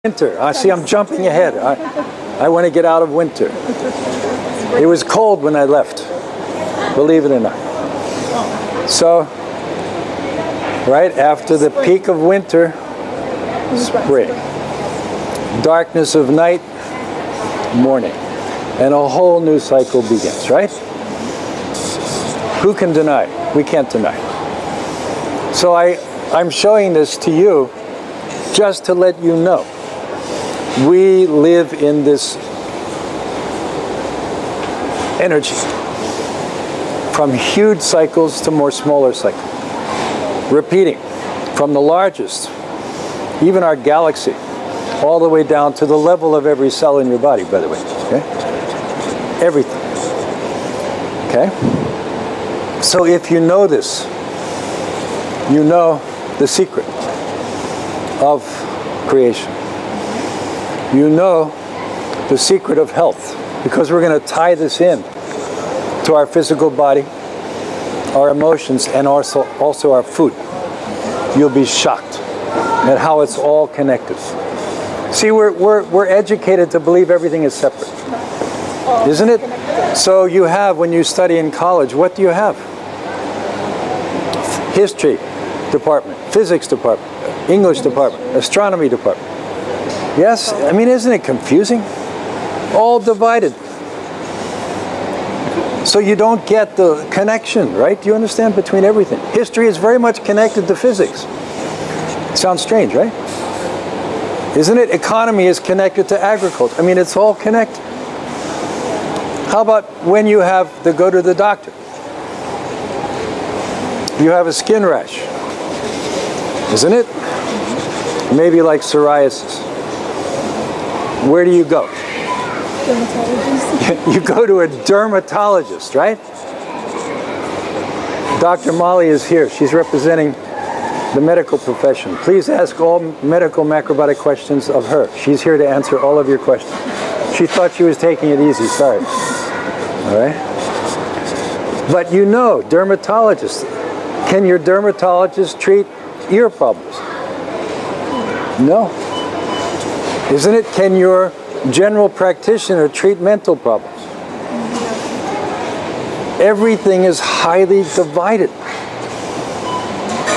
Winter. I see I'm jumping ahead. I want to get out of winter. It was cold when I left, believe it or not. So, right after the peak of winter, spring. Darkness of night, morning. And a whole new cycle begins, right? Who can deny? We can't deny. So I'm showing this to you just to let you know. We live in this energy, from huge cycles to more smaller cycles. Repeating, from the largest, even our galaxy, all the way down to the level of every cell in your body, by the way. Okay? Everything. Okay? So if you know this, you know the secret of creation. You know the secret of health, because we're going to tie this in to our physical body, our emotions, and also our food. You'll be shocked at how it's all connected. See, we're educated to believe everything is separate, isn't it? So you have, when you study in college, what do you have? History department, physics department, English department, astronomy department. Yes? I mean, isn't it confusing? All divided. So you don't get the connection, right? Do you understand, between everything? History is very much connected to physics. Sounds strange, right? Isn't it? Economy is connected to agriculture. I mean, it's all connected. How about when you have to go to the doctor? You have a skin rash, isn't it? Maybe like psoriasis. Where do you go? Dermatologist. You go to a dermatologist, right? Dr. Molly is here. She's representing the medical profession. Please ask all medical macrobiotic questions of her. She's here to answer all of your questions. She thought she was taking it easy. Sorry. All right? But you know, dermatologists. Can your dermatologist treat ear problems? No. Isn't it? Can your general practitioner treat mental problems? Everything is highly divided.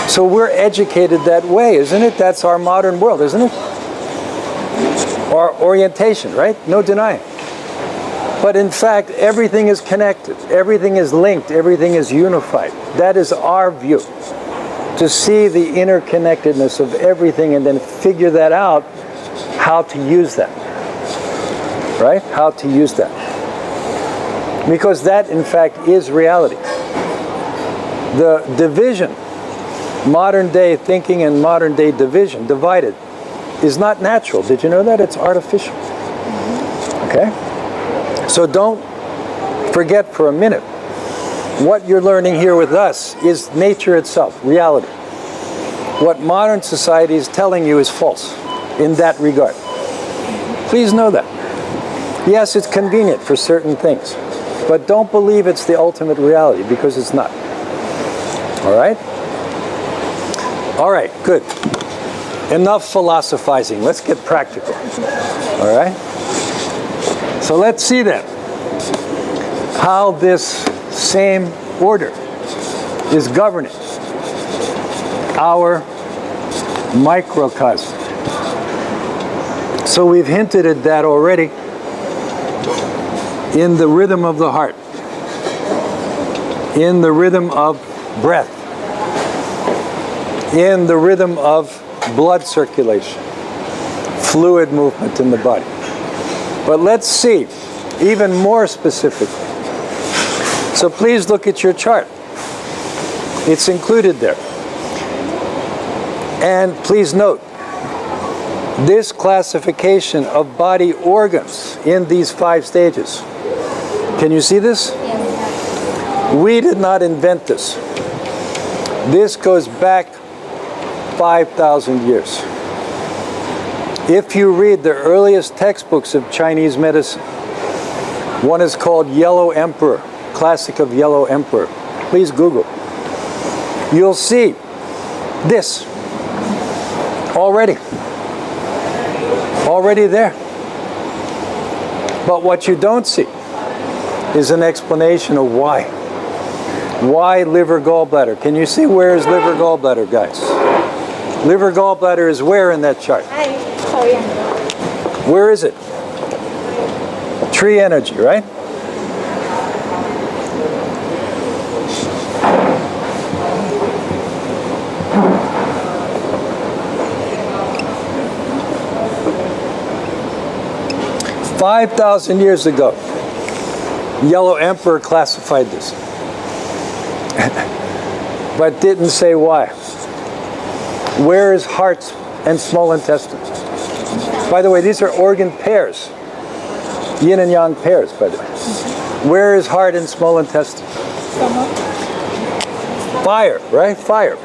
So we're educated that way, isn't it? That's our modern world, isn't it? Our orientation, right? No denying. But in fact, everything is connected. Everything is linked. Everything is unified. That is our view. To see the interconnectedness of everything and then figure that out, how to use that. Right? How to use that. Because that, in fact, is reality. The division, modern day thinking and modern day division, divided, is not natural. Did you know that? It's artificial. Okay? So don't forget for a minute, what you're learning here with us is nature itself, reality. What modern society is telling you is false in that regard. Please know that. Yes, it's convenient for certain things, but don't believe it's the ultimate reality, because it's not. All right? All right, good. Enough philosophizing. Let's get practical. All right? So let's see then how this same order is governing our microcosm. So we've hinted at that already in the rhythm of the heart, in the rhythm of breath, in the rhythm of blood circulation, fluid movement in the body. But let's see even more specifically. So please look at your chart. It's included there. And please note, this classification of body organs in these 5 stages. Can you see this? Yes. We did not invent this. This goes back 5,000 years. If you read the earliest textbooks of Chinese medicine, one is called Yellow Emperor, Classic of Yellow Emperor. Please Google. You'll see this already. already there. But what you don't see is an explanation of why. Why liver gallbladder? Can you see where is liver gallbladder, guys? Liver gallbladder is where in that chart? Where is it? Tree energy, right? $5,000 years ago, Yellow Emperor classified this, but didn't say why. Where is heart and small intestine? By the way, these are organ pairs, yin and yang pairs, by the way. Where is heart and small intestine? Fire, right? Fire.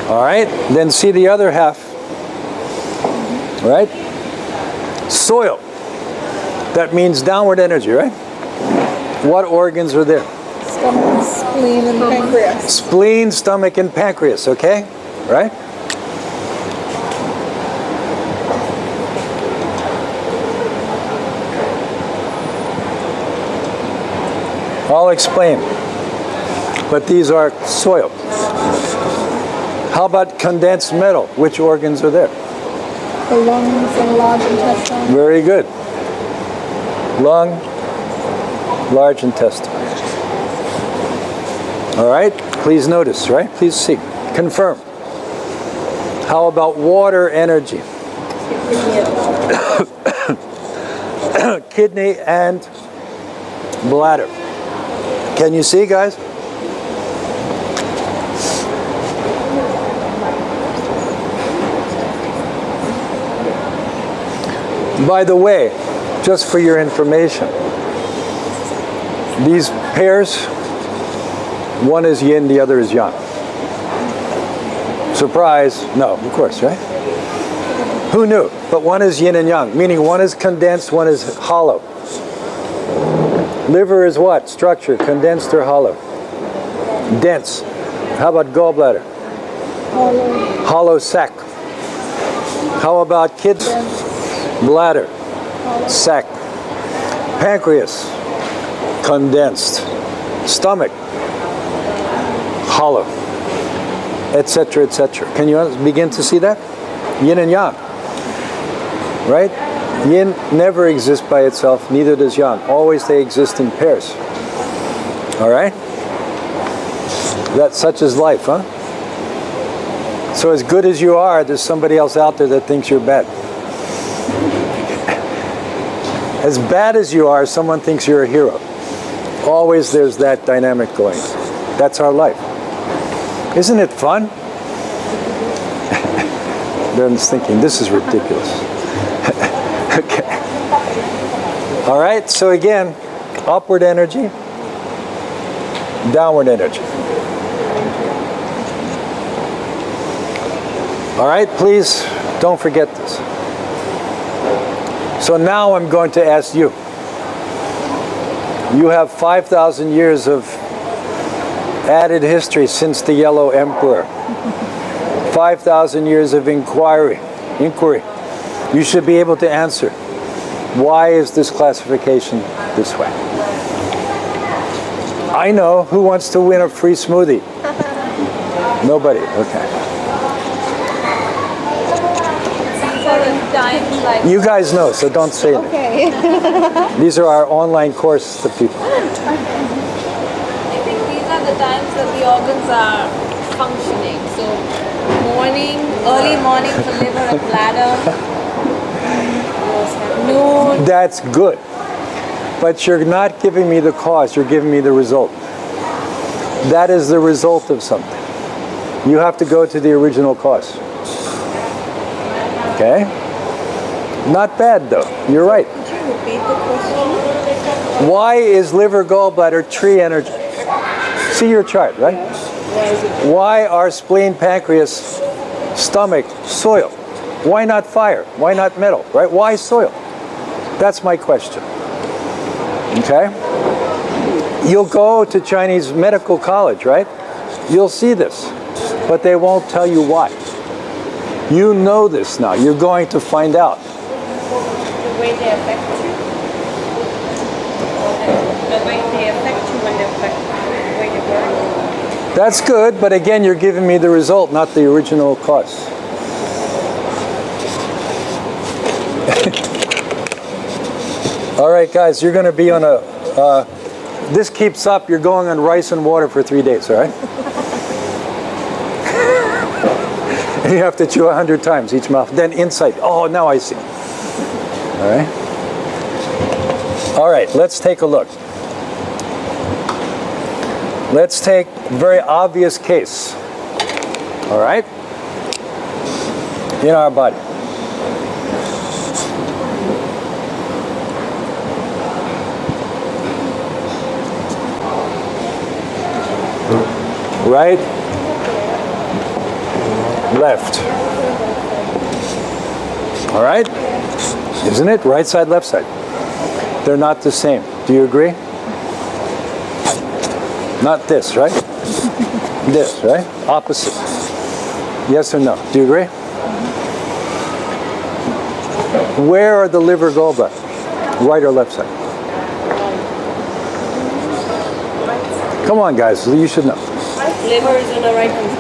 All right, then see the other half, right? Soil. That means downward energy, right? What organs are there? Stomach, spleen, and pancreas. Spleen, stomach, and pancreas, okay? Right? I'll explain. But these are soil. How about condensed metal? Which organs are there? The lungs and large intestine. Very good. Lung, large intestine. All right, please notice, right? Please see. Confirm. How about water energy? Kidney and bladder. Can you see, guys? By the way, just for your information, these pairs, one is yin, the other is yang. Surprise? No, of course, right? Who knew? But one is yin and yang, meaning one is condensed, one is hollow. Liver is what? Structure, condensed or hollow? Dense. How about gallbladder? Hollow. Hollow sac. How about kidney? Bladder, sac. Pancreas, condensed. Stomach, hollow, etc., etc. Can you begin to see that? Yin and yang, right? Yin never exists by itself, neither does yang. Always they exist in pairs. All right? That's such is life, huh? So as good as you are, there's somebody else out there that thinks you're bad. As bad as you are, someone thinks you're a hero. Always there's that dynamic going. That's our life. Isn't it fun? Everyone's thinking, this is ridiculous. Okay. All right, so again, upward energy, downward energy. All right, please don't forget this. So now I'm going to ask you. You have 5,000 years of added history since the Yellow Emperor. 5,000 years of inquiry. You should be able to answer. Why is this classification this way? I know. Who wants to win a free smoothie? Nobody. Okay. You guys know, so don't say that. Okay. These are our online courses to people. I think these are the times that the organs are functioning. So morning, early morning for liver and bladder. Noon. That's good. But you're not giving me the cause, you're giving me the result. That is the result of something. You have to go to the original cause. Okay? Not bad though. You're right. Could you repeat the question? Why is liver gallbladder tree energy? See your chart, right? Why are spleen, pancreas, stomach, soil? Why not fire? Why not metal, right? Why soil? That's my question. Okay? You'll go to Chinese medical college, right? You'll see this, but they won't tell you why. You know this now. You're going to find out. The way they affect you. The way they affect you when they affect the way they work. That's good, but again, you're giving me the result, not the original cause. All right, guys, you're going to be on a... this keeps up, you're going on rice and water for 3 days, all right? And you have to chew 100 times each mouth. Then insight. Oh, now I see. All right? All right, let's take a look. Let's take a very obvious case. All right? In our body. Right, left. All right? Isn't it? Right side, left side. They're not the same. Do you agree? Not this, right? This, right? Opposite. Yes or no? Do you agree? Where are the liver gallbladder? Right or left side? Come on, guys. You should know. Liver is on the right hand.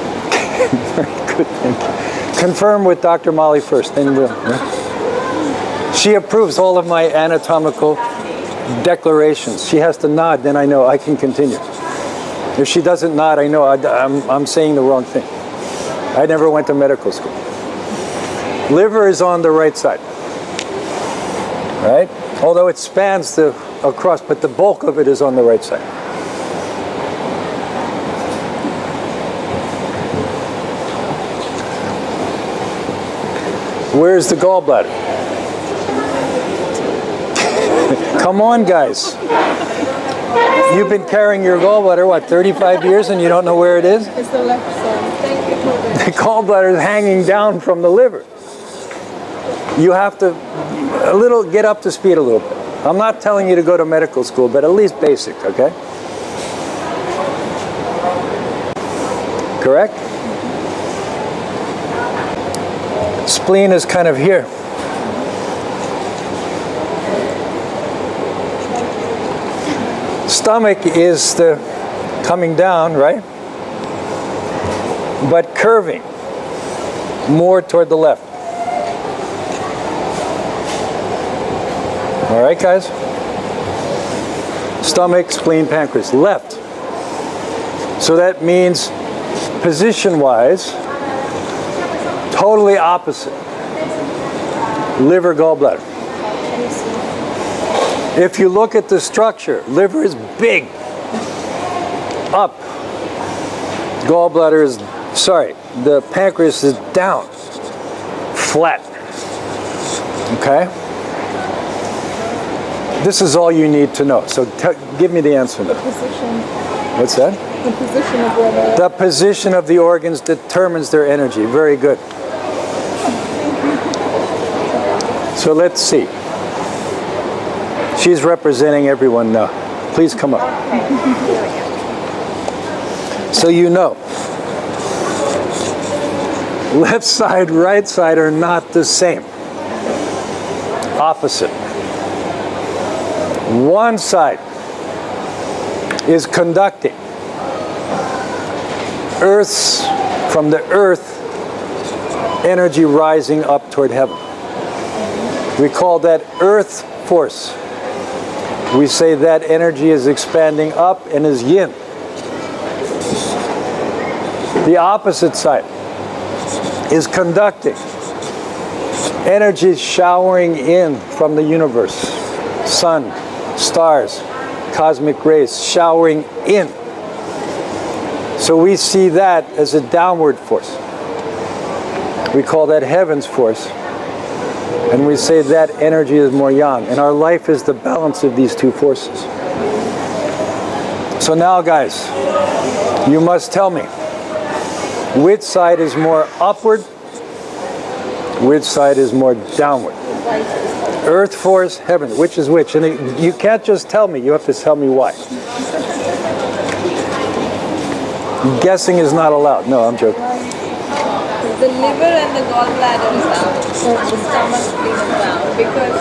Very good. Thank you. Confirm with Dr. Molly first, then we'll. Yeah? She approves all of my anatomical declarations. She has to nod, then I know I can continue. If she doesn't nod, I know I'm saying the wrong thing. I never went to medical school. Liver is on the right side, right? Although it spans the across, but the bulk of it is on the right side. Where's the gallbladder? Come on, guys. You've been carrying your gallbladder, what, 35 years and you don't know where it is? It's the left side. Thank you. The gallbladder is hanging down from the liver. You have to get up to speed a little bit. I'm not telling you to go to medical school, but at least basic, okay? Correct? Spleen is kind of here. Stomach is the coming down, right? But curving more toward the left. All right, guys? Stomach, spleen, pancreas, left. So that means position-wise, totally opposite. Liver, gallbladder. If you look at the structure, liver is big, up. Gallbladder is, the pancreas is down, flat. Okay? This is all you need to know. So give me the answer now. Position. What's that? The position of where they are. The position of the organs determines their energy. Very good. So let's see. She's representing everyone now. Please come up. So you know. Left side, right side are not the same. Opposite. One side is conducting from the earth, energy rising up toward heaven. We call that earth force. We say that energy is expanding up and is yin. The opposite side is conducting. Energy showering in from the universe. Sun, stars, cosmic rays showering in. So we see that as a downward force. We call that heaven's force. And we say that energy is more yang. And our life is the balance of these two forces. So now, guys, you must tell me, which side is more upward? Which side is more downward? Earth force, heaven. Which is which? And you can't just tell me. You have to tell me why. Guessing is not allowed. No, I'm joking. The liver and the gallbladder is down. The stomach spleen is down because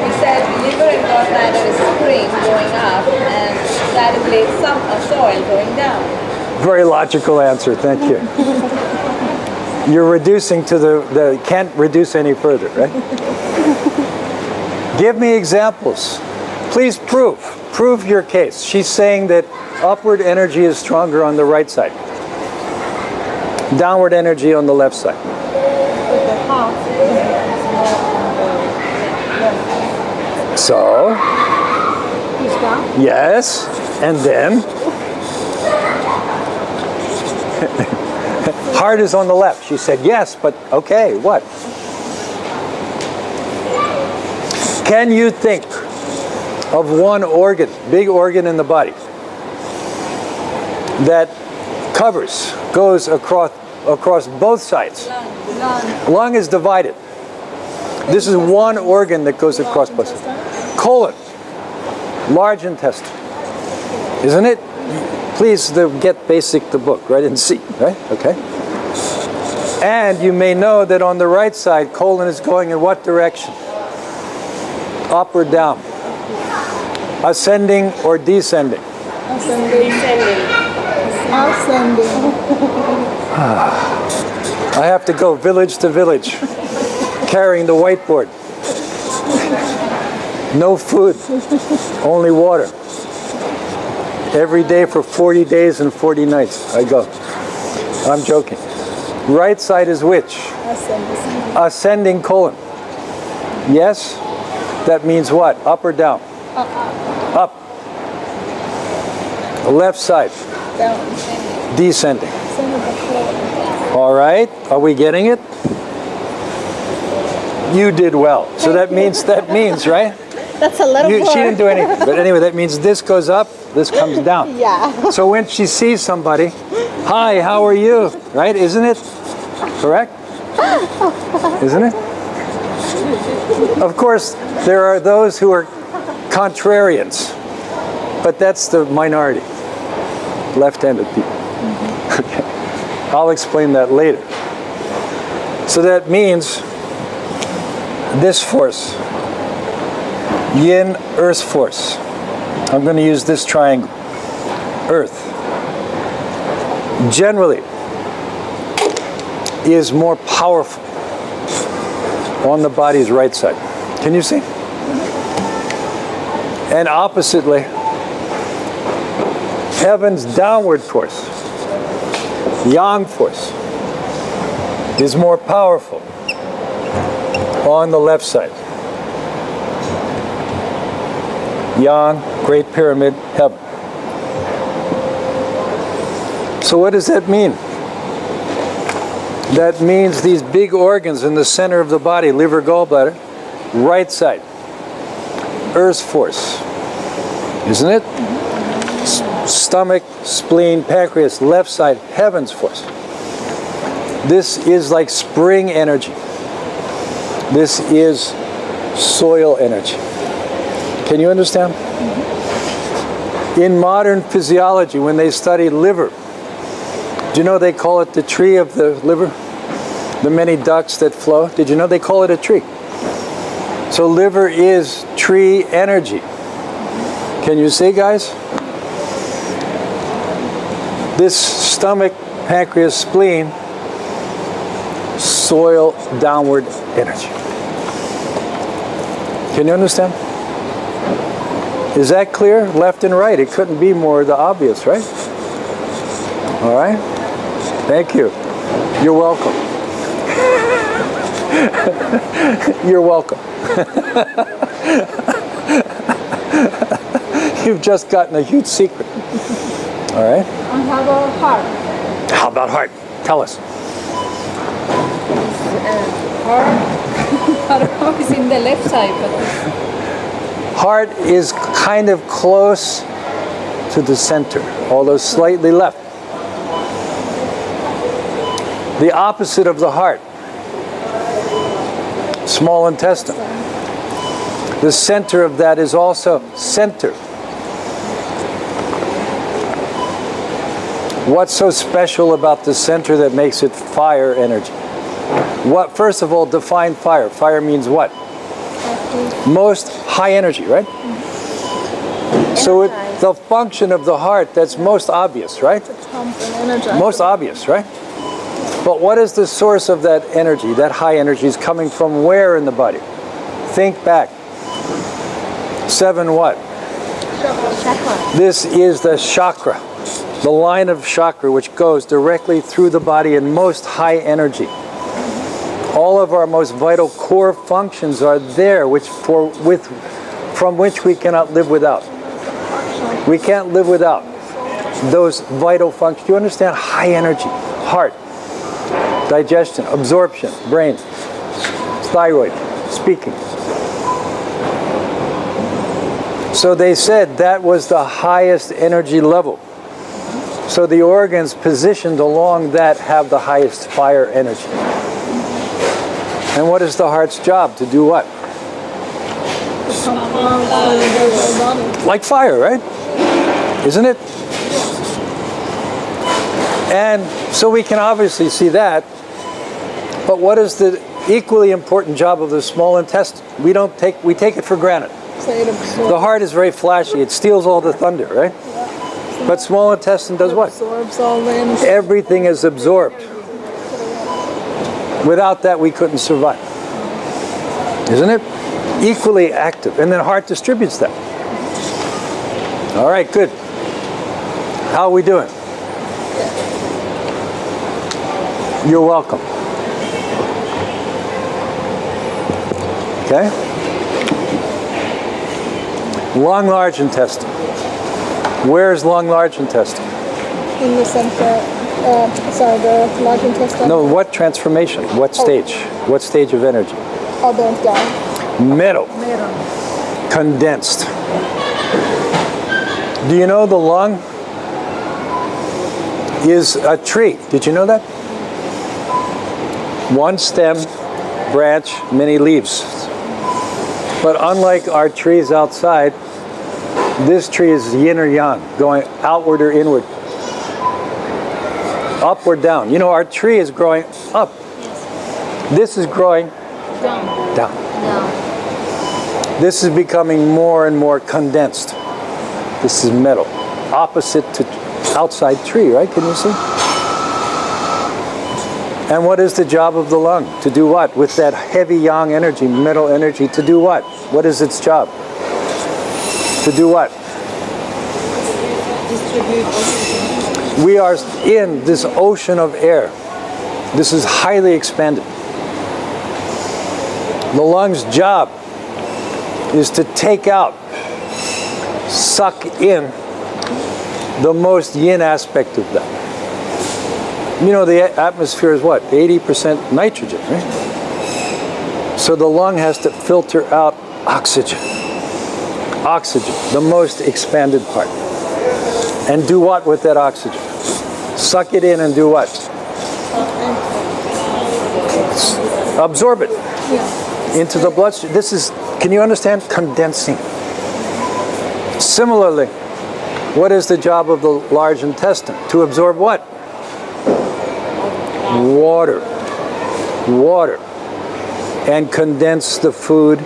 we said liver and gallbladder is spring going up and bladder blade some soil going down. Very logical answer. Thank you. You're reducing to the can't reduce any further, right? Give me examples. Please prove your case. She's saying that upward energy is stronger on the right side. Downward energy on the left side. So, yes, and then heart is on the left. She said yes, but okay, what? Can you think of one organ, big organ in the body, that goes across both sides? Lung is divided. This is one organ that goes across both sides. Colon, large intestine, isn't it? Please get basic the book, right? And see, right? Okay. And you may know that on the right side, colon is going in what direction? Up or down? Ascending or descending? Ascending. I have to go village to village, carrying the whiteboard. No food, only water. Every day for 40 days and 40 nights I go. I'm joking. Right side is which? Ascending colon. Yes? That means what? Up or down? Up. Left side? Down. Descending. All right. Are we getting it? You did well. So that means, right? That's a little She didn't do anything. But anyway, that means this goes up, this comes down. Yeah. So when she sees somebody, hi, how are you? Right? Isn't it? Correct? Isn't it? Of course, there are those who are contrarians, but that's the minority. Left-handed people. Okay. I'll explain that later. So that means this force, yin, earth force. I'm going to use this triangle. Earth generally is more powerful on the body's right side. Can you see? And oppositely, heaven's downward force, yang force, is more powerful on the left side. Yang, Great Pyramid, heaven. So what does that mean? That means these big organs in the center of the body, liver, gallbladder, right side, earth's force, isn't it? Stomach, spleen, pancreas, left side, heaven's force. This is like spring energy. This is soil energy. Can you understand? In modern physiology, when they study liver, do you know they call it the tree of the liver? The many ducts that flow. Did you know they call it a tree? So liver is tree energy. Can you see, guys? This stomach, pancreas, spleen, soil downward energy. Can you understand? Is that clear? Left and right. It couldn't be more the obvious, right? All right. Thank you. You're welcome. You're welcome. You've just gotten a huge secret. All right. And how about heart? How about heart? Tell us. Heart is in the left side, but Heart is kind of close to the center, although slightly left. The opposite of the heart, small intestine. The center of that is also center. What's so special about the center that makes it fire energy? What, first of all, define fire. Fire means what? Most high energy, right? So the function of the heart, that's most obvious, right? Most obvious, right? But what is the source of that energy? That high energy is coming from where in the body? Think back. 7 what? Chakra. This is the chakra. The line of chakra which goes directly through the body in most high energy. All of our most vital core functions are there, from which we cannot live without. We can't live without those vital functions. Do you understand? High energy, heart, digestion, absorption, brain, thyroid, speaking. So they said that was the highest energy level. So the organs positioned along that have the highest fire energy. And what is the heart's job? To do what? Like fire, right? Isn't it? And so we can obviously see that. But what is the equally important job of the small intestine? We take it for granted. The heart is very flashy. It steals all the thunder, right? But small intestine does what? Absorbs all the energy. Everything is absorbed. Without that, we couldn't survive. Isn't it? Equally active. And then heart distributes that. All right, good. How are we doing? You're welcome. Okay? Long, large intestine. Where's long, large intestine? In the center, the large intestine. No, what transformation? What stage? What stage of energy? Other down. Middle. Condensed. Do you know the lung is a tree? Did you know that? One stem, branch, many leaves. But unlike our trees outside, this tree is yin or yang, going outward or inward. Up or down. You know, our tree is growing up. Yes. This is growing Down. down. No. This is becoming more and more condensed. This is metal. Opposite to outside tree, right? Can you see? And what is the job of the lung? To do what? With that heavy yang energy, metal energy, to do what? What is its job? To do what? Distribute oxygen. We are in this ocean of air. This is highly expanded. The lung's job is to take out, suck in the most yin aspect of that. You know, the atmosphere is what? 80% nitrogen, right? So the lung has to filter out oxygen. Oxygen, the most expanded part. And do what with that oxygen? Suck it in and do what? Absorb it into the bloodstream. This is, can you understand? Condensing. Similarly, what is the job of the large intestine? To absorb what? Water. Water. And condense the food,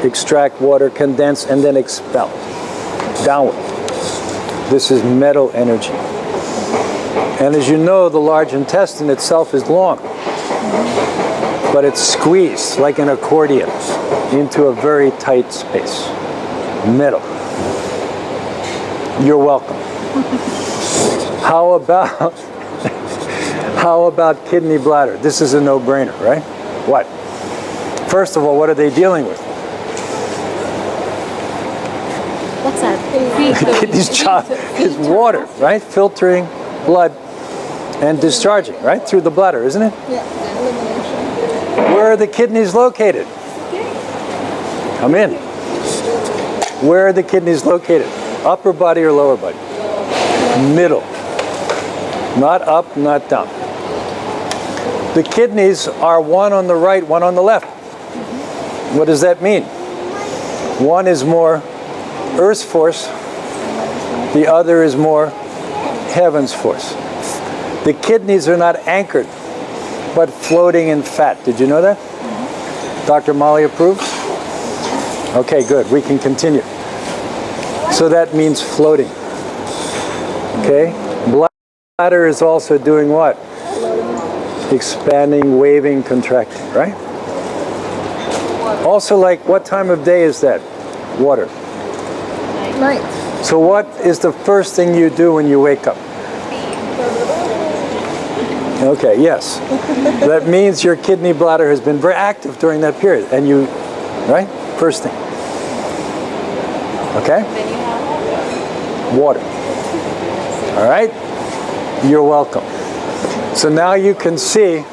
extract water, condense, and then expel. Downward. This is metal energy. And as you know, the large intestine itself is long. But it's squeezed like an accordion into a very tight space. Metal. You're welcome. How about kidney, bladder? This is a no-brainer, right? What? First of all, what are they dealing with? What's that? Kidney's job is water, right? Filtering blood and discharging, right? Through the bladder, isn't it? Yeah, elimination. Where are the kidneys located? Come in. Where are the kidneys located? Upper body or lower body? Middle. Not up, not down. The kidneys are one on the right, one on the left. What does that mean? One is more Earth's force, the other is more heaven's force. The kidneys are not anchored, but floating in fat. Did you know that? Dr. Molly approves? Okay, good. We can continue. So that means floating. Okay? Bladder is also doing what? Expanding, waving, contracting, right? Also, like, what time of day is that? Water. Night. So what is the first thing you do when you wake up? Okay, yes. That means your kidney bladder has been very active during that period. And you, right? First thing. Okay? Then you have Water. All right? You're welcome. So now you can see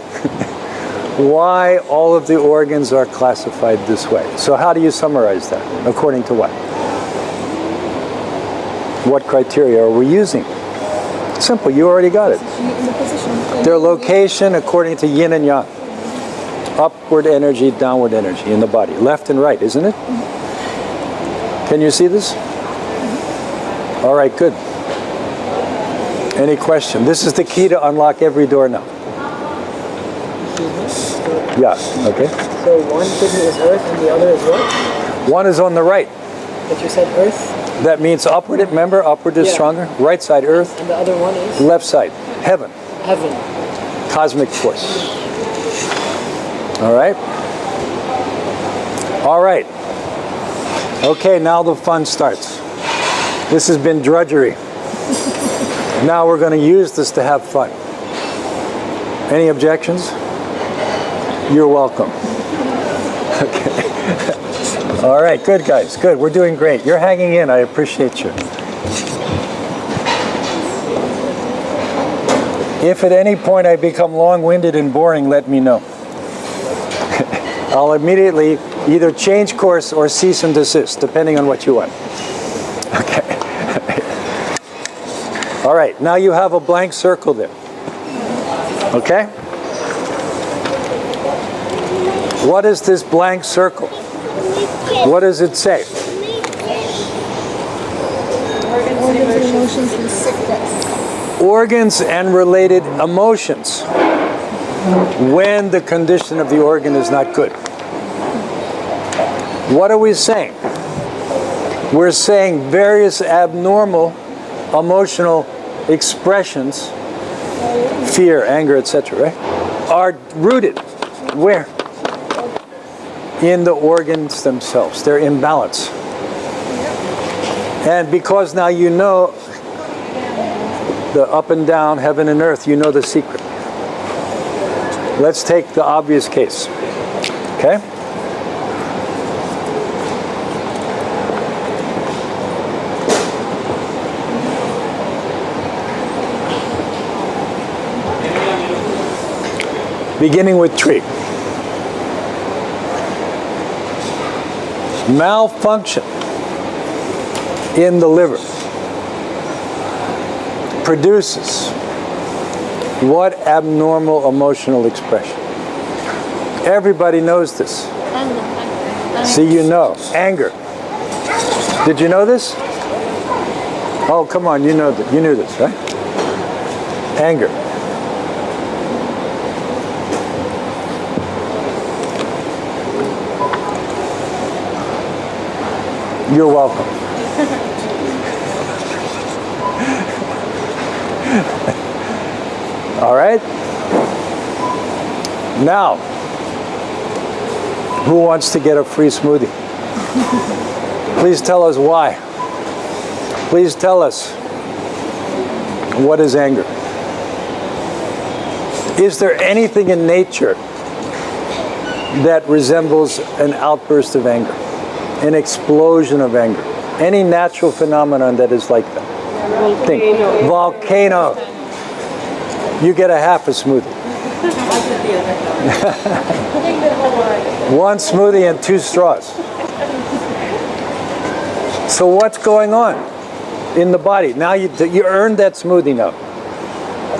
why all of the organs are classified this way. So how do you summarize that? According to what? What criteria are we using? Simple, you already got it. Their location according to yin and yang. Upward energy, downward energy in the body. Left and right, isn't it? Can you see this? All right, good. Any question? This is the key to unlock every door now. Yeah, okay. So one kidney is earth and the other is what? One is on the right. But you said earth? That means upward, remember? Upward is Yeah. stronger. Right side, earth. And the other one is? Left side, heaven. Heaven. Cosmic force. All right? All right. Okay, now the fun starts. This has been drudgery. Now we're going to use this to have fun. Any objections? You're welcome. Okay. All right, good guys, good. We're doing great. You're hanging in. I appreciate you. If at any point I become long-winded and boring, let me know. I'll immediately either change course or cease and desist, depending on what you want. Okay. All right, now you have a blank circle there. Okay? What is this blank circle? What does it say? Organs and related emotions when the condition of the organ is not good. What are we saying? We're saying various abnormal emotional expressions, fear, anger, etc., right, are rooted where? In the organs themselves. They're in balance. And because now you know the up and down, heaven and earth, you know the secret. Let's take the obvious case. Okay? Beginning with tree. Malfunction in the liver produces what abnormal emotional expression? Everybody knows this. See, you know. Anger. Did you know this? Oh, come on, you know that. You knew this, right? Anger. You're welcome. All right? Now, who wants to get a free smoothie? Please tell us why. Please tell us, what is anger? Is there anything in nature that resembles an outburst of anger? An explosion of anger? Any natural phenomenon that is like that? Think. Volcano. You get a half a smoothie. One smoothie and 2 straws. So what's going on in the body? Now you earned that smoothie now. I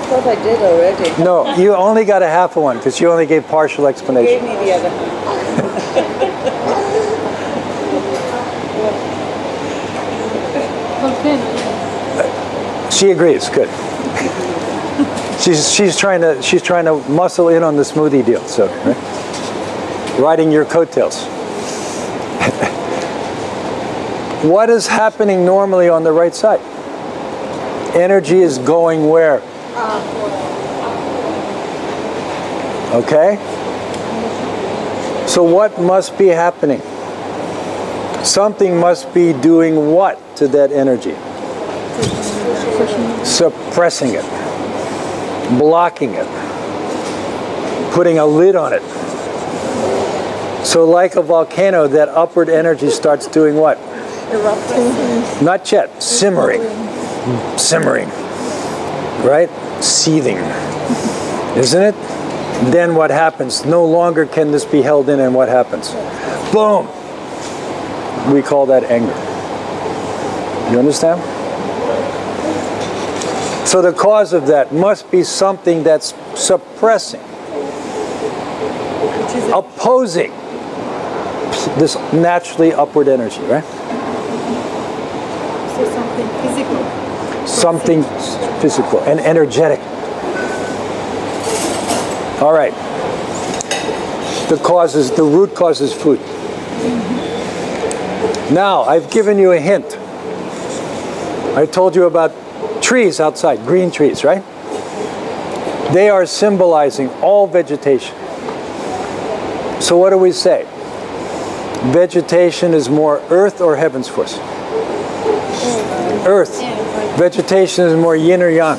thought I did already. No, you only got a half of one because you only gave partial Gave explanation. me the other half. She agrees, good. She's trying to muscle in on the smoothie deal. So, right? Riding your coattails. What is happening normally on the right side? Energy is going where? Okay? So what must be happening? Something must be doing what to that energy? Suppressing it, blocking it, putting a lid on it. So like a volcano, that upward energy starts doing what? Erupting. Not yet, simmering, right? Seething, isn't it? Then what happens? No longer can this be held in, and what happens? Boom! We call that anger. You understand? So the cause of that must be something that's suppressing, opposing this naturally upward energy, right? So something physical. Something physical and energetic. All right. The root cause is food. Now, I've given you a hint. I told you about trees outside, green trees, right? They are symbolizing all vegetation. So what do we say? Vegetation is more earth or heaven's force? Earth. Vegetation is more yin or yang?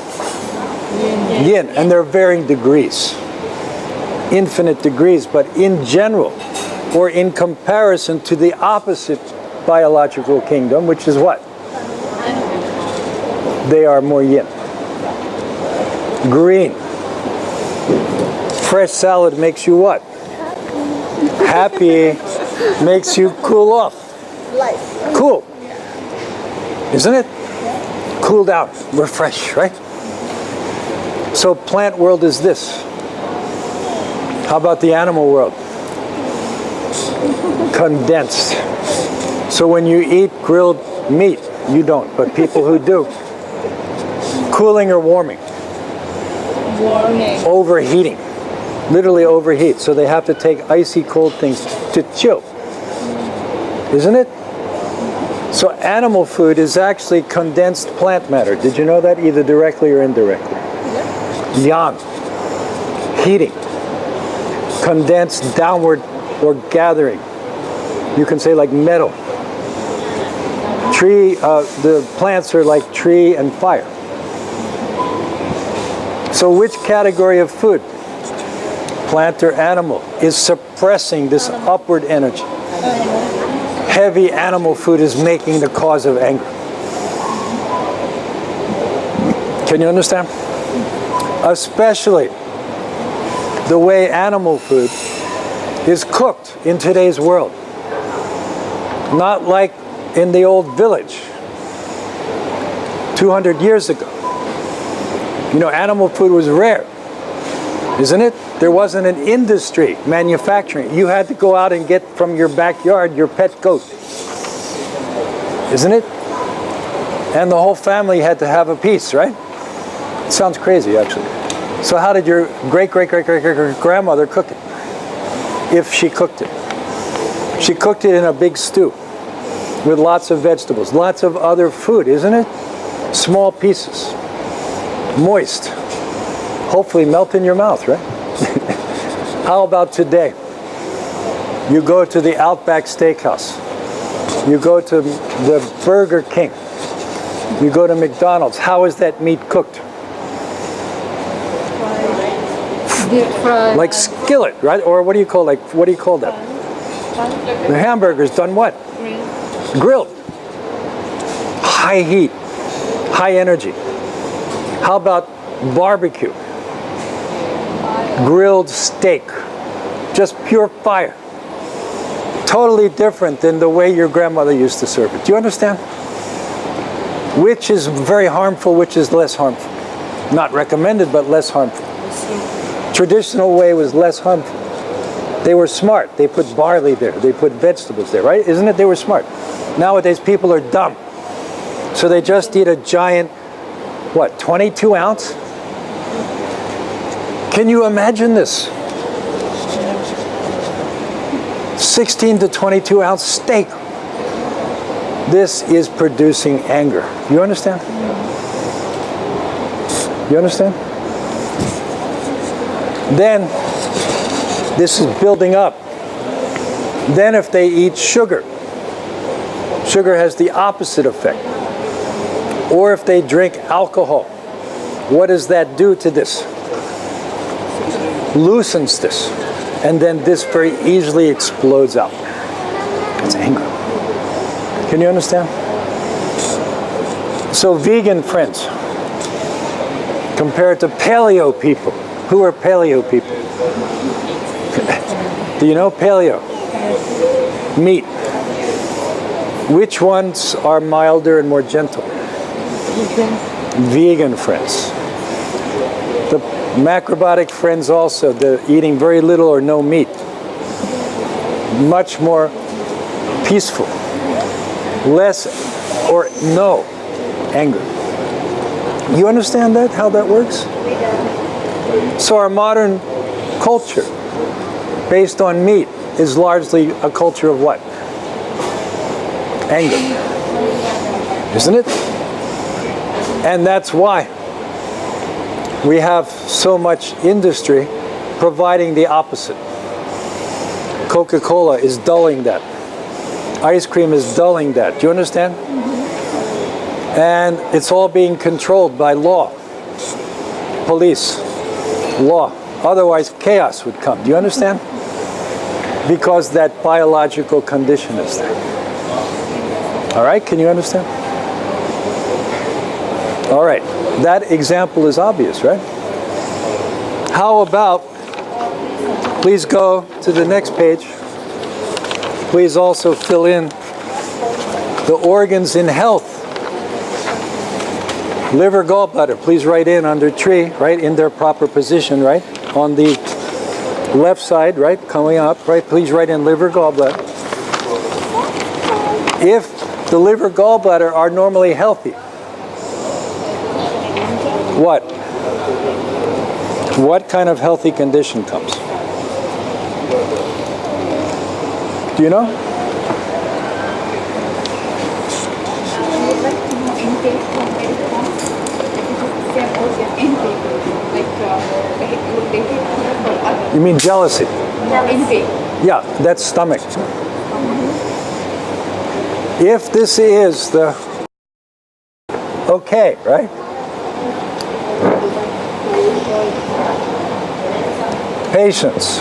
Yin. And they're varying degrees. Infinite degrees, but in general, or in comparison to the opposite biological kingdom, which is what? They are more yin. Green. Fresh salad makes you what? Happy. Makes you cool off. Cool. Isn't it? Cool down. Refresh, right? So plant world is this. How about the animal world? Condensed. So when you eat grilled meat, you don't, but people who do. Cooling or warming? Warming. Overheating. Literally overheat. So they have to take icy cold things to chill. Isn't it? So animal food is actually condensed plant matter. Did you know that? Either directly or indirectly. Yang. Heating. Condensed downward or gathering. You can say like metal. Tree, the plants are like tree and fire. So which category of food, plant or animal, is suppressing this upward energy? Heavy animal food is making the cause of anger. Can you understand? Especially the way animal food is cooked in today's world. Not like in the old village 200 years ago. You know, animal food was rare, isn't it? There wasn't an industry manufacturing. You had to go out and get from your backyard your pet goat, isn't it? And the whole family had to have a piece, right? It sounds crazy, actually. So how did your great-great-great-great-grandmother cook it? If she cooked it. She cooked it in a big stew with lots of vegetables, lots of other food, isn't it? Small pieces, moist, hopefully melt in your mouth, right? How about today? You go to the Outback Steakhouse. You go to the Burger King. You go to McDonald's. How is that meat cooked? Deep fried. Like skillet, right? Or what do you call that? The hamburger's done what? Grilled. High heat, high energy. How about barbecue? Grilled steak, just pure fire. Totally different than the way your grandmother used to serve it. Do you understand? Which is very harmful, which is less harmful? Not recommended, but less harmful. Traditional way was less harmful. They were smart. They put barley there. They put vegetables there, right? Isn't it? They were smart. Nowadays, people are dumb. So they just eat a giant, what, 22 ounce? Can you imagine this? 16 to 22 ounce steak. This is producing anger. You understand? You understand? Then this is building up. Then if they eat sugar, sugar has the opposite effect. Or if they drink alcohol, what does that do to this? Loosens this. And then this very easily explodes out. It's anger. Can you understand? So vegan friends, compared to paleo people. Who are paleo people? Do you know paleo? Meat. Which ones are milder and more gentle? Vegan friends. The macrobiotic friends also, they're eating very little or no meat. Much more peaceful. Less or no anger. You understand that, how that works? So our modern culture, based on meat, is largely a culture of what? Anger. Isn't it? And that's why we have so much industry providing the opposite. Coca-Cola is dulling that. Ice cream is dulling that. Do you understand? And it's all being controlled by law. Police. Law. Otherwise, chaos would come. Do you understand? Because that biological condition is there. All right? Can you understand? All right. That example is obvious, right? How about, please go to the next page. Please also fill in the organs in health. Liver, gallbladder, please write in under tree, right, in their proper position, right, on the left side, right, coming up, right, please write in liver, gallbladder. If the liver, gallbladder are normally healthy, what kind of healthy condition comes? Do you know? You mean jealousy? Yeah, that's stomach. If this is the okay, right? Patience.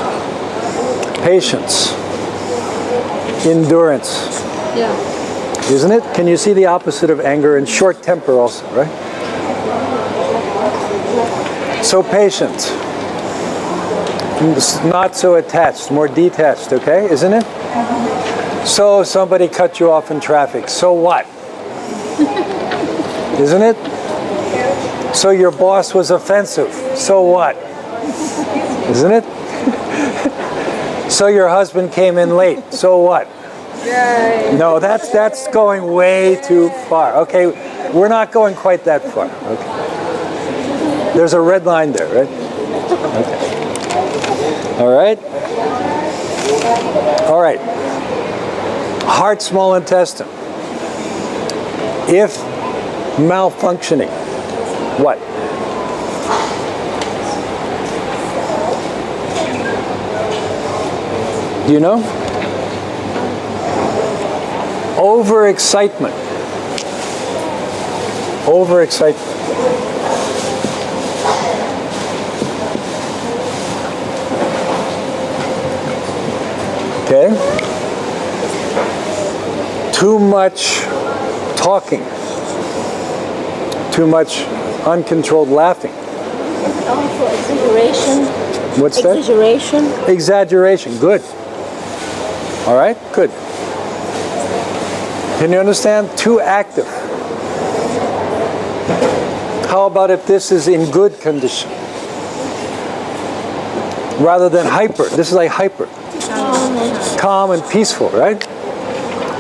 Patience. Endurance. Yeah. Isn't it? Can you see the opposite of anger? And short temper also, right? So patient. Not so attached, more detached, okay? Isn't it? So somebody cut you off in traffic. So what? Isn't it? So your boss was offensive. So what? Isn't it? So your husband came in late. So what? No, that's going way too far. Okay, we're not going quite that far. Okay. There's a red line there, right? Okay. All right. All right. Heart, small intestine. If malfunctioning, what? Do you know? Overexcitement. Overexcitement. Okay? Too much talking. Too much uncontrolled laughing. Also exaggeration. What's that? Exaggeration. Exaggeration. Good. All right? Good. Can you understand? Too active. How about if this is in good condition? Rather than hyper. This is like hyper. Calm and peaceful, right?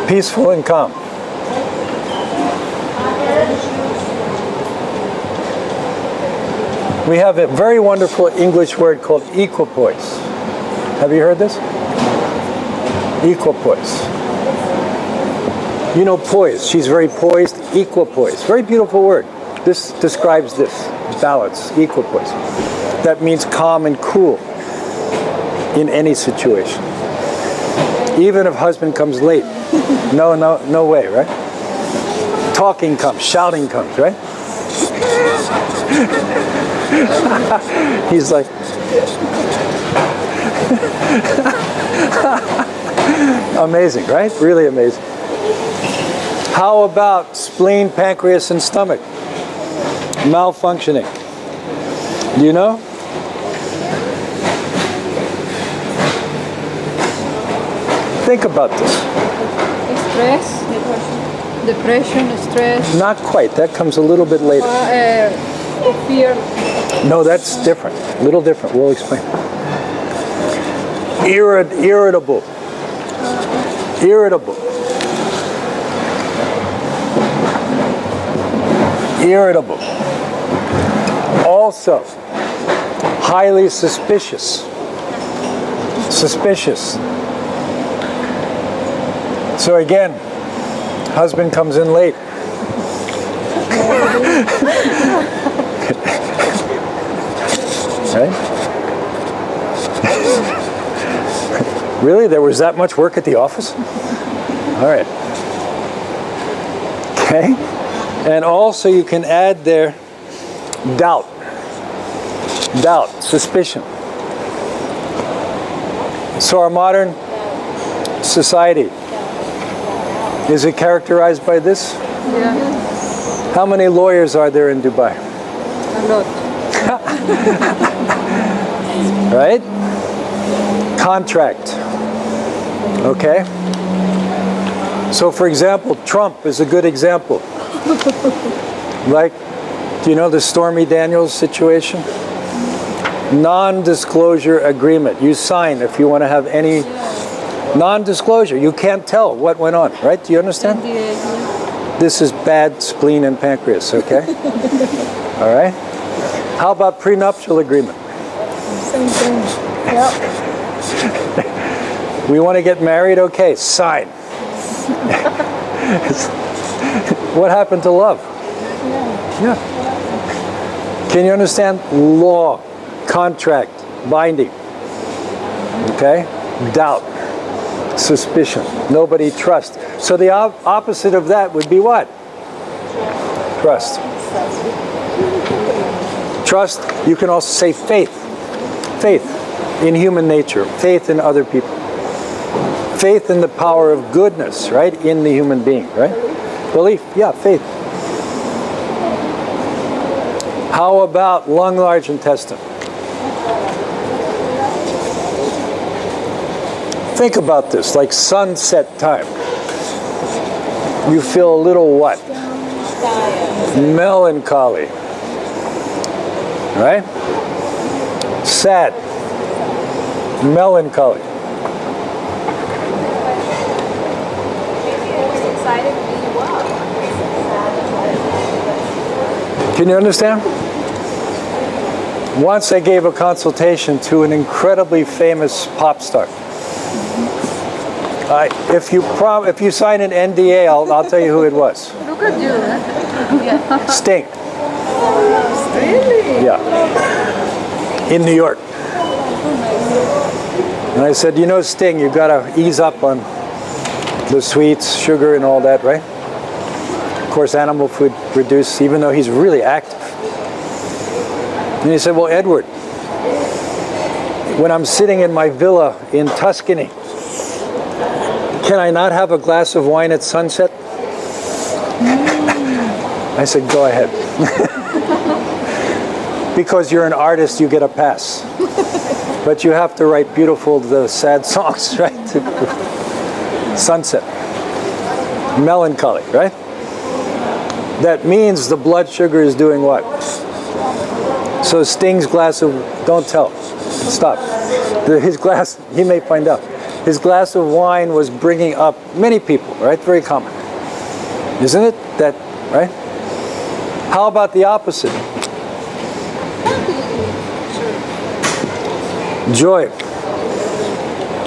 Peaceful and calm. We have a very wonderful English word called equipoise. Have you heard this? Equipoise. You know poise. She's very poised. Equipoise. Very beautiful word. This describes this. Balance. Equipoise. That means calm and cool in any situation. Even if husband comes late. No way, right? Talking comes, shouting comes, right? He's like, amazing, right? Really amazing. How about spleen, pancreas, and stomach? Malfunctioning. Do you know? Think about this. Stress, depression, stress, Not quite. That comes a little bit later. fear. No, that's different. A little different. We'll explain. Irritable. Irritable. Irritable. Also, highly suspicious. Suspicious. So again, husband comes in late. Right? Really? There was that much work at the office? All right. Okay. And also you can add there doubt. Doubt, suspicion. So our modern society, is it characterized by this? Yeah, How many lawyers are there in Dubai? a lot. Right? Contract. Okay? So for example, Trump is a good example. Like, do you know the Stormy Daniels situation? Non-disclosure agreement. You sign if you want to have any non-disclosure. You can't tell what went on, right? Do you understand? This is bad spleen and pancreas, okay? All right? How about prenuptial agreement? Same thing. Yep. We want to get married? Okay, sign. What happened to love? Yeah. Can you understand? Law, contract, binding. Okay? Doubt, suspicion, nobody trusts. So the opposite of that would be what? Trust. Trust, you can also say faith. Faith in human nature, faith in other people. Faith in the power of goodness, right, in the human being, right? Belief, yeah, faith. How about lung, large intestine? Think about this, like sunset time. You feel a little what? Melancholy. Right? Sad. Melancholy. Can you understand? Once I gave a consultation to an incredibly famous pop star. If you sign an NDA, I'll tell you who it was. Look at you. Sting. Really? Yeah. In New York. And I said, you know, Sting, you got to ease up on the sweets, sugar, and all that, right? Of course, animal food reduced, even though he's really active. And he said, well, Edward, when I'm sitting in my villa in Tuscany, can I not have a glass of wine at sunset? I said, go ahead. Because you're an artist, you get a pass. But you have to write beautiful, the sad songs, right? Sunset. Melancholy, right? That means the blood sugar is doing what? So Sting's glass of, don't tell, stop. His glass, he may find out. His glass of wine was bringing up many people, right? Very common. Isn't it? That, right? How about the opposite? Joy.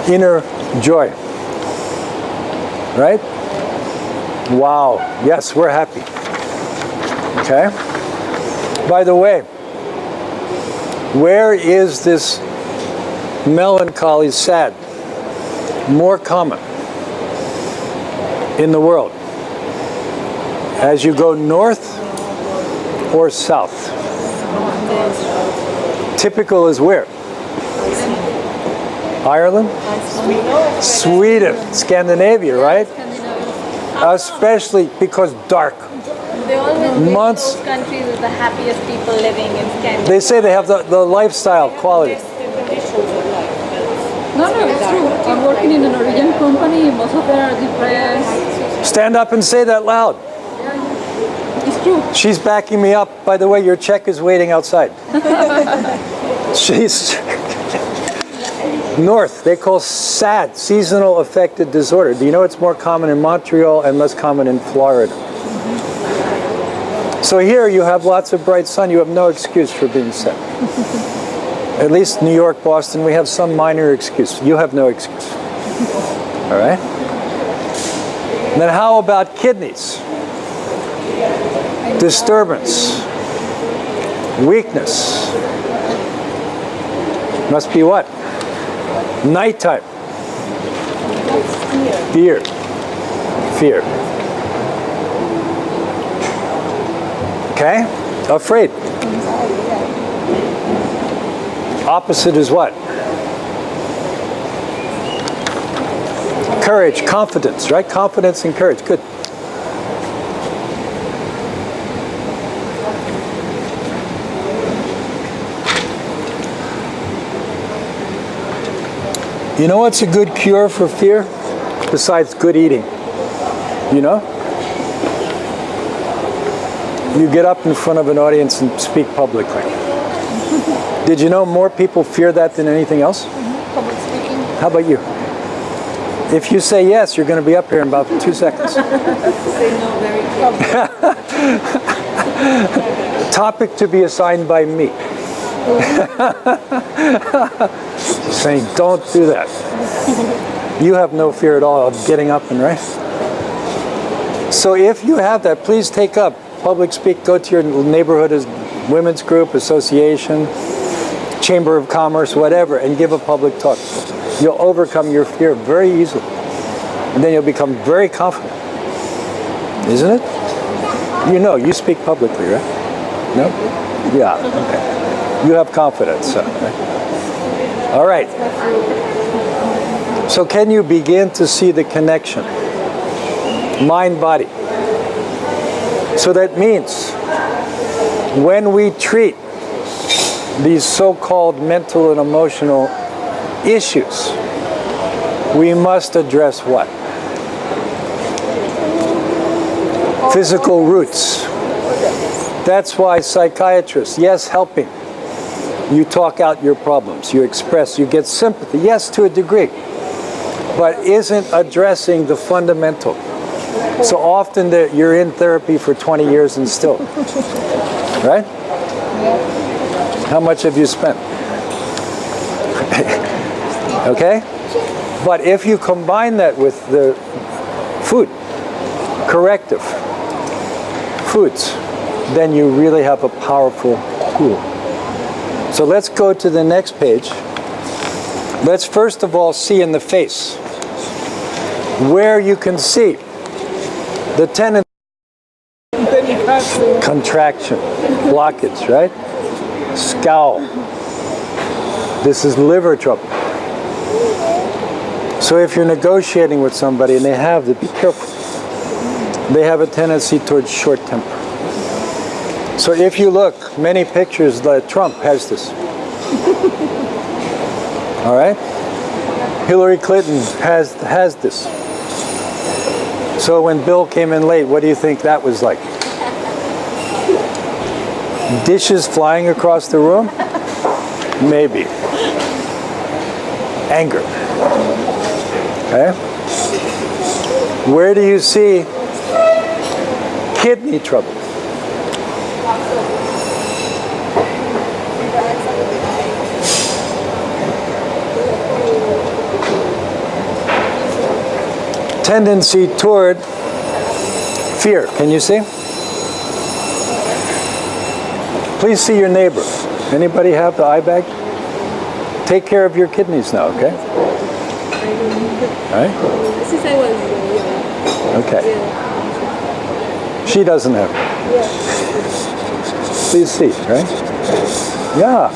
Inner joy. Right? Wow. Yes, we're happy. Okay? By the way, where is this melancholy, sad, more common in the world? As you go north or south? Typical is where? Ireland? Sweden, Scandinavia, right? Especially because dark. They always Months. those countries with the happiest people living in Scandinavia. They say they have the lifestyle quality. No, it's true. I'm working in a Norwegian company. Most of them are depressed. Stand up and say that loud. It's true. She's backing me up. By the way, your check is waiting outside. She's north. They call SAD, seasonal affective disorder. Do you know it's more common in Montreal and less common in Florida? So here you have lots of bright sun. You have no excuse for being sad. At least New York, Boston, we have some minor excuse. You have no excuse. All right? And then how about kidneys? Disturbance. Weakness. Must be what? Nighttime. Fear. Fear. Okay? Afraid. Opposite is what? Courage, confidence, right? Confidence and courage. Good. You know what's a good cure for fear? Besides good eating. You know? You get up in front of an audience and speak publicly. Did you know more people fear that than anything else? Public speaking. How about you? If you say yes, you're going to be up here in about 2 seconds. Say no very quickly. Topic to be assigned by me. She's saying, don't do that. You have no fear at all of getting up and right. So if you have that, please take up public speak. Go to your neighborhood as women's group, association, chamber of commerce, whatever, and give a public talk. You'll overcome your fear very easily. And then you'll become very confident. Isn't it? You know, you speak publicly, right? No? Yeah, okay. You have confidence. Right? All right. So can you begin to see the connection? Mind-body. So that means when we treat these so-called mental and emotional issues, we must address what? Physical roots. That's why psychiatrists, yes, helping. You talk out your problems, you express, you get sympathy, yes, to a degree, but isn't addressing the fundamental. So often you're in therapy for 20 years and still, right? How much have you spent? Okay? But if you combine that with the food, corrective foods, then you really have a powerful tool. So let's go to the next page. Let's first of all see in the face where you can see the tendency, contraction, blockage, right? Scowl. This is liver trouble. So if you're negotiating with somebody and they have to be careful, they have a tendency towards short temper. So if you look, many pictures that Trump has this. All right? Hillary Clinton has this. So when Bill came in late, what do you think that was like? Dishes flying across the room? Maybe. Anger. Okay? Where do you see kidney trouble? tendency toward fear. Can you see? Please see your neighbor. Anybody have the eye bag? Take care of your kidneys now, okay? All right? Since I was Okay. She doesn't have it. Please see, right? Yeah.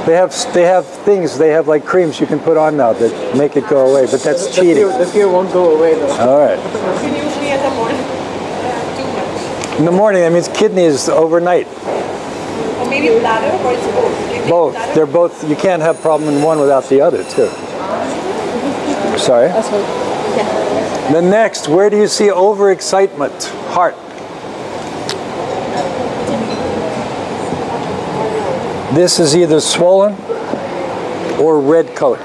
They have things, they have like creams you can put on now that make it go away, but that's cheating. The fear won't go away though. All right. Can you see in the morning? Too much. In the morning, that means kidneys overnight. Or maybe bladder, or it's both. You think Both. bladder? They're both. You can't have problem in one without the other, too. Sorry. The next, where do you see overexcitement? Heart. This is either swollen or red color.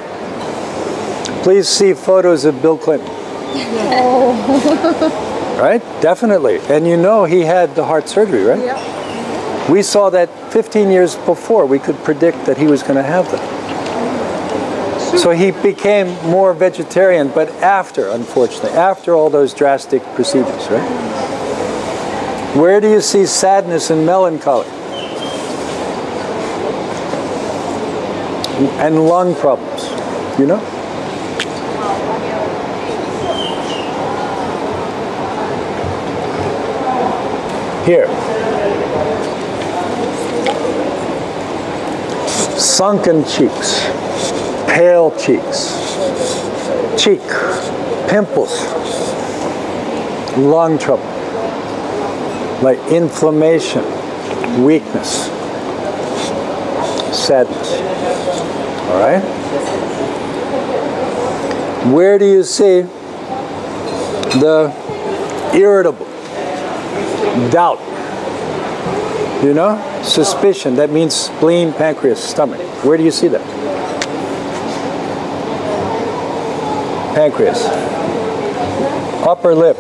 Please see photos of Bill Clinton. Right? Definitely. And you know he had the heart surgery, right? Yeah. We saw that 15 years before. We could predict that he was going to have that. So he became more vegetarian, but after, unfortunately, after all those drastic procedures, right? Where do you see sadness and melancholy? And lung problems, you know? Here. Sunken cheeks, pale cheeks, cheek, pimples, lung trouble, like inflammation, weakness, sadness. All right? Where do you see the irritable, doubt? You know? Suspicion. That means spleen, pancreas, stomach. Where do you see that? Pancreas. Upper lip.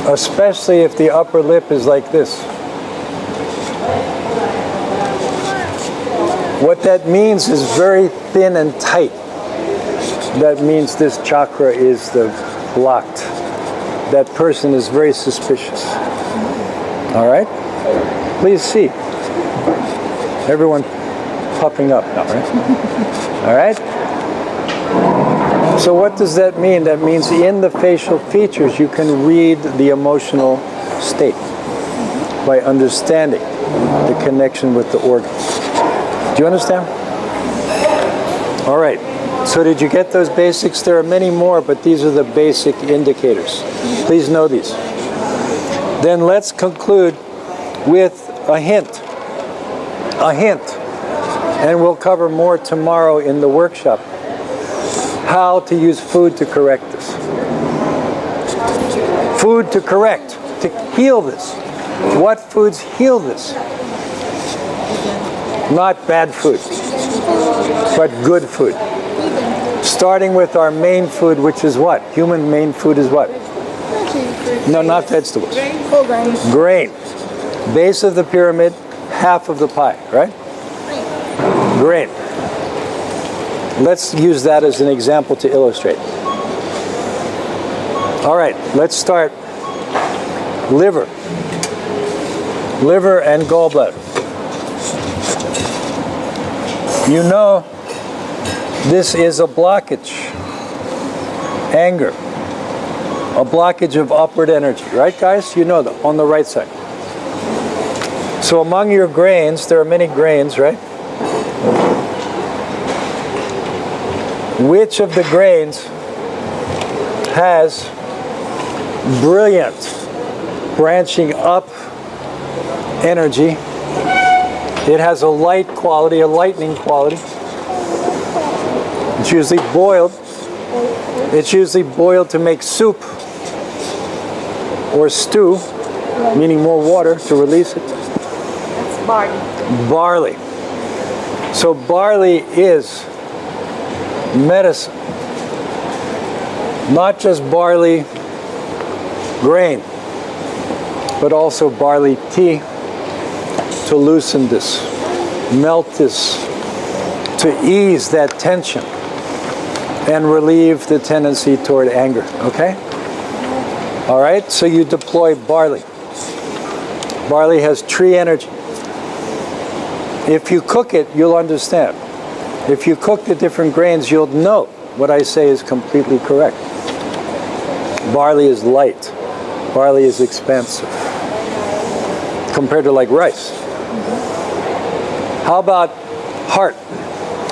Especially if the upper lip is like this. What that means is very thin and tight. That means this chakra is blocked. That person is very suspicious. All right? Please see. Everyone puffing up now, right? All right? So what does that mean? That means in the facial features you can read the emotional state by understanding the connection with the organs. Do you understand? All right. So did you get those basics? There are many more, but these are the basic indicators. Please know these. Then let's conclude with a hint. A hint. And we'll cover more tomorrow in the workshop. How to use food to correct this. Food to correct, to heal this. What foods heal this? Not bad food, but good food. Starting with our main food, which is what? Human main food is what? No, not vegetables. Whole grains. Grain. Base of the pyramid, half of the pie, right? Grain. Let's use that as an example to illustrate. All right, let's start. Liver. Liver and gallbladder. You know, this is a blockage. Anger. A blockage of upward energy, right guys? You know that, on the right side. So among your grains, there are many grains, right? Which of the grains has brilliant branching up energy? It has a light quality, a lightning quality. It's usually boiled. It's usually boiled to make soup or stew, meaning more water to release it. That's barley. Barley. So barley is medicine. Not just barley grain, but also barley tea to loosen this, melt this, to ease that tension and relieve the tendency toward anger, okay? All right, so you deploy barley. Barley has tree energy. If you cook it, you'll understand. If you cook the different grains, you'll know what I say is completely correct. Barley is light. Barley is expansive compared to like rice. How about heart?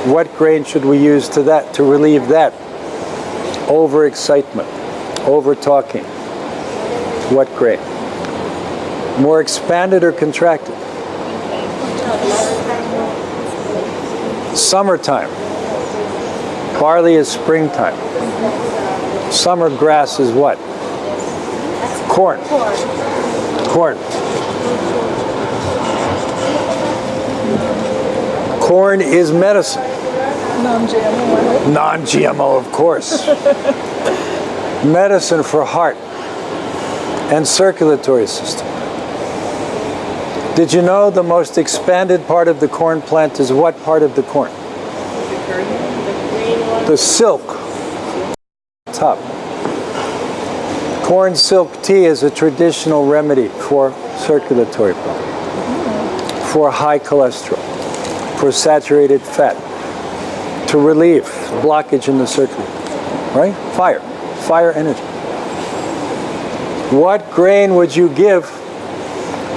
What grain should we use to relieve that? Overexcitement, over talking. What grain? More expanded or contracted? Summertime. Barley is springtime. Summer grass is what? Corn. Corn. Corn is medicine. Non-GMO. Non-GMO, of course. Medicine for heart and circulatory system. Did you know the most expanded part of the corn plant is what part of the corn? The silk. Top. Corn silk tea is a traditional remedy for circulatory problem, for high cholesterol, for saturated fat, to relieve blockage in the circulation, right? Fire energy. What grain would you give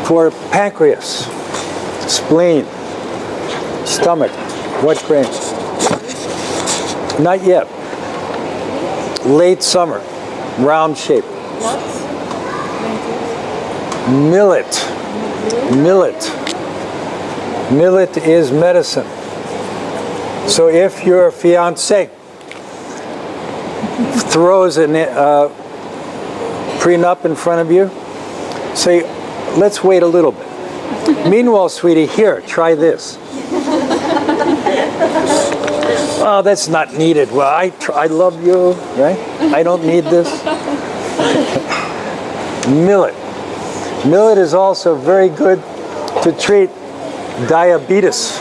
for pancreas, spleen, stomach? What grain? Not yet. Late summer, round shape. Millet. Millet. Millet is medicine. So if your fiance throws a prenup in front of you, say, let's wait a little bit. Meanwhile, sweetie, here, try this. Oh, that's not needed. Well, I love you, right? I don't need this. Millet. Millet is also very good to treat diabetes,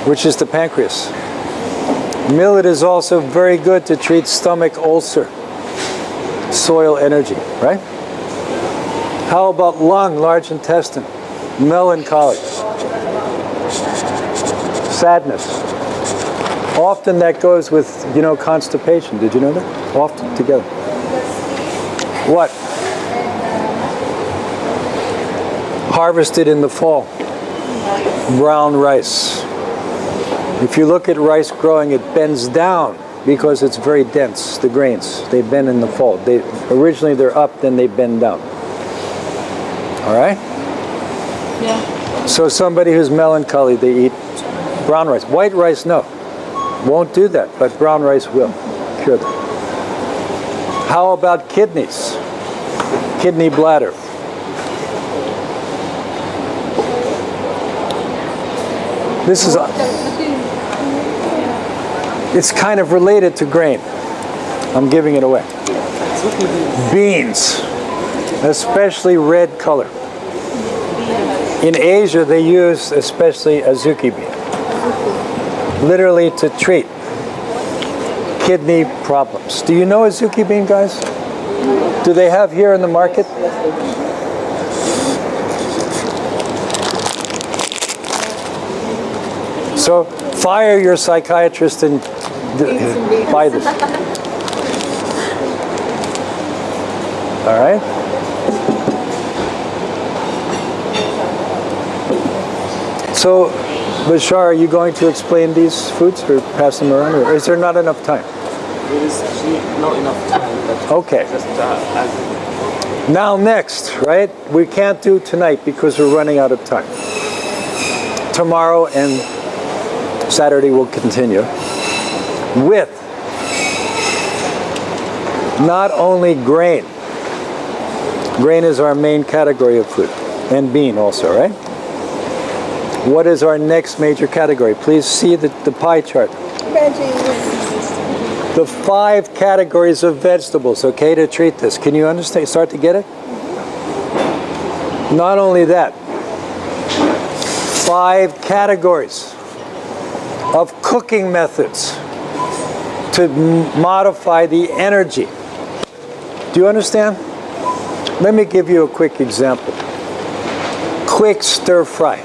which is the pancreas. Millet is also very good to treat stomach ulcer, soil energy, right? How about lung, large intestine, melancholy, sadness? Often that goes with, constipation. Did you know that? Often together. What? Harvested in the fall. Brown rice. If you look at rice growing, it bends down because it's very dense, the grains. They bend in the fall. Originally they're up, then they bend down. All right? Yeah. So somebody who's melancholy, they eat brown rice. White rice, no. Won't do that, but brown rice will cure them. How about kidneys? Kidney bladder. This is, it's kind of related to grain. I'm giving it away. Beans, especially red color. In Asia, they use especially azuki bean, literally to treat kidney problems. Do you know azuki bean, guys? Do they have here in the market? So fire your psychiatrist and buy this. All right? So, Bashar, are you going to explain these foods or pass them around, or is there not enough time? There is actually not enough time. But Okay. Just as Now next, right? We can't do tonight because we're running out of time. Tomorrow and Saturday will continue with not only grain. Grain is our main category of food, and bean also, right? What is our next major category? Please see the pie chart. The 5 categories of vegetables, okay, to treat this. Can you understand? Start to get it? Not only that, 5 categories of cooking methods to modify the energy. Do you understand? Let me give you a quick example. Quick stir fry.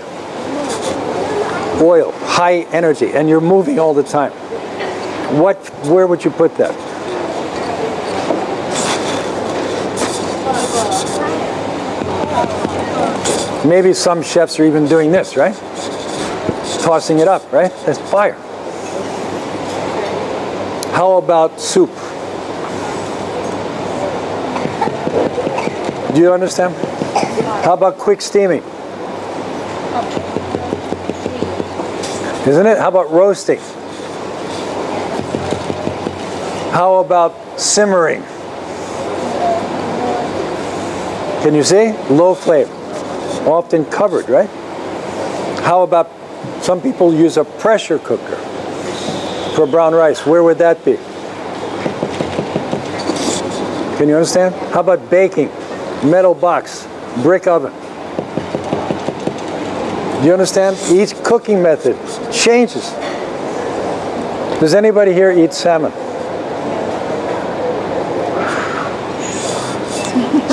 Oil, high energy, and you're moving all the time. Where would you put that? Maybe some chefs are even doing this, right? Tossing it up, right? That's fire. How about soup? Do you understand? How about quick steaming? Isn't it? How about roasting? How about simmering? Can you see? Low flame. Often covered, right? How about some people use a pressure cooker for brown rice? Where would that be? Can you understand? How about baking? Metal box, brick oven. Do you understand? Each cooking method changes. Does anybody here eat salmon?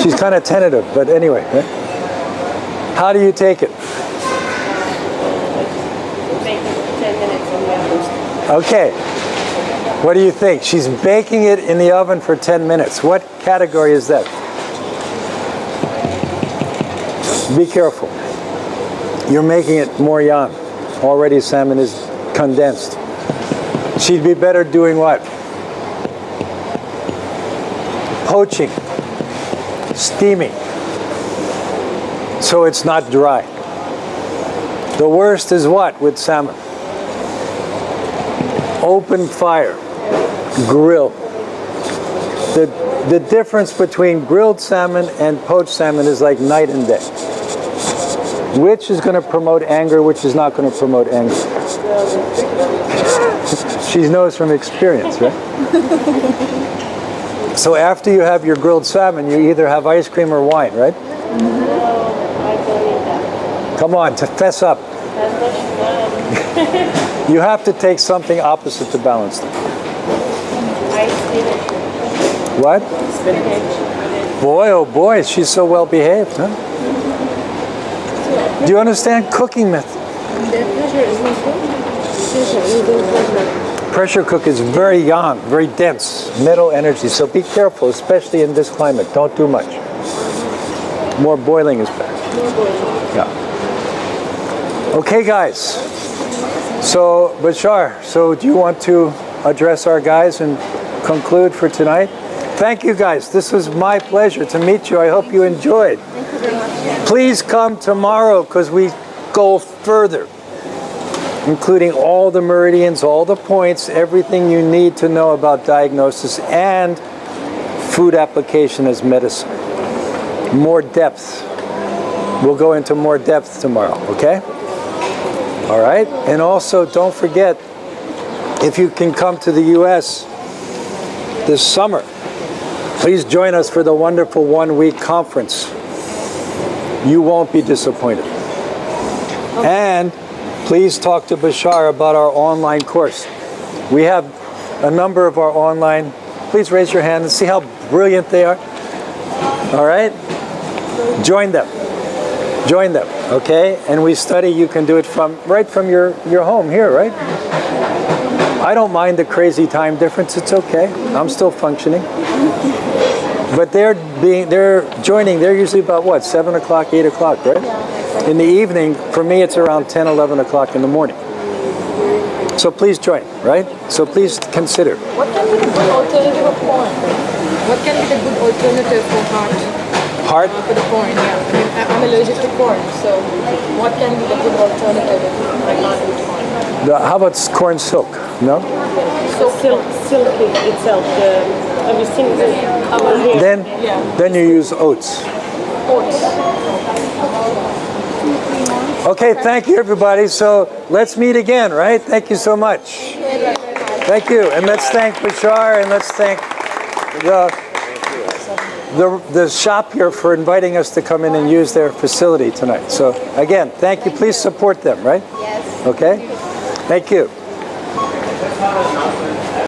She's kind of tentative, but anyway. Right? How do you take it? Make it 10 minutes on the oven. Okay. What do you think? She's baking it in the oven for 10 minutes. What category is that? Be careful. You're making it more yang. Already salmon is condensed. She'd be better doing what? Poaching. Steaming. So it's not dry. The worst is what with salmon? Open fire. Grill. The difference between grilled salmon and poached salmon is like night and day. Which is going to promote anger, which is not going to promote anger? She knows from experience, right? So after you have your grilled salmon, you either have ice cream or wine, right? No, I don't eat that. Come on, to fess up. That's what she does. You have to take something opposite to balance them. I spinach. What? Spinach. Boy, oh boy, she's so well behaved, huh? Do you understand cooking method? Pressure cook is very yang, very dense, metal energy. So be careful, especially in this climate. Don't do much. More boiling is better. Yeah. Okay, guys. So, Bashar, so do you want to address our guys and conclude for tonight? Thank you, guys. This was my pleasure to meet you. I hope you enjoyed. Please come tomorrow because we go further, including all the meridians, all the points, everything you need to know about diagnosis and food application as medicine. More depth. We'll go into more depth tomorrow, okay? All right? And also, don't forget, if you can come to the U.S. this summer, please join us for the wonderful one-week conference. You won't be disappointed. And please talk to Bashar about our online course. We have a number of our online. Please raise your hand and see how brilliant they are. All right? Join them. Join them, okay? And we study, you can do it right from your home here, right? I don't mind the crazy time difference. It's okay. I'm still functioning. But they're joining, they're usually about what, 7 o'clock, 8 o'clock, right? In the evening, for me, it's around 10, 11 o'clock in the morning. So please join, right? So please consider. What can be the good alternative of porn? What can be the good alternative for heart? Heart? For the porn, yeah. I mean, I'm allergic to porn, so what can be the good alternative if I can't eat porn? How about corn silk? No? So silky itself. Have you seen our hair? Then you use oats. Okay, thank you, everybody. So let's meet again, right? Thank you so much. Thank you. And let's thank Bashar and let's thank the shop here for inviting us to come in and use their facility tonight. So again, thank you. Please support them, right? Yes. Okay? Thank you.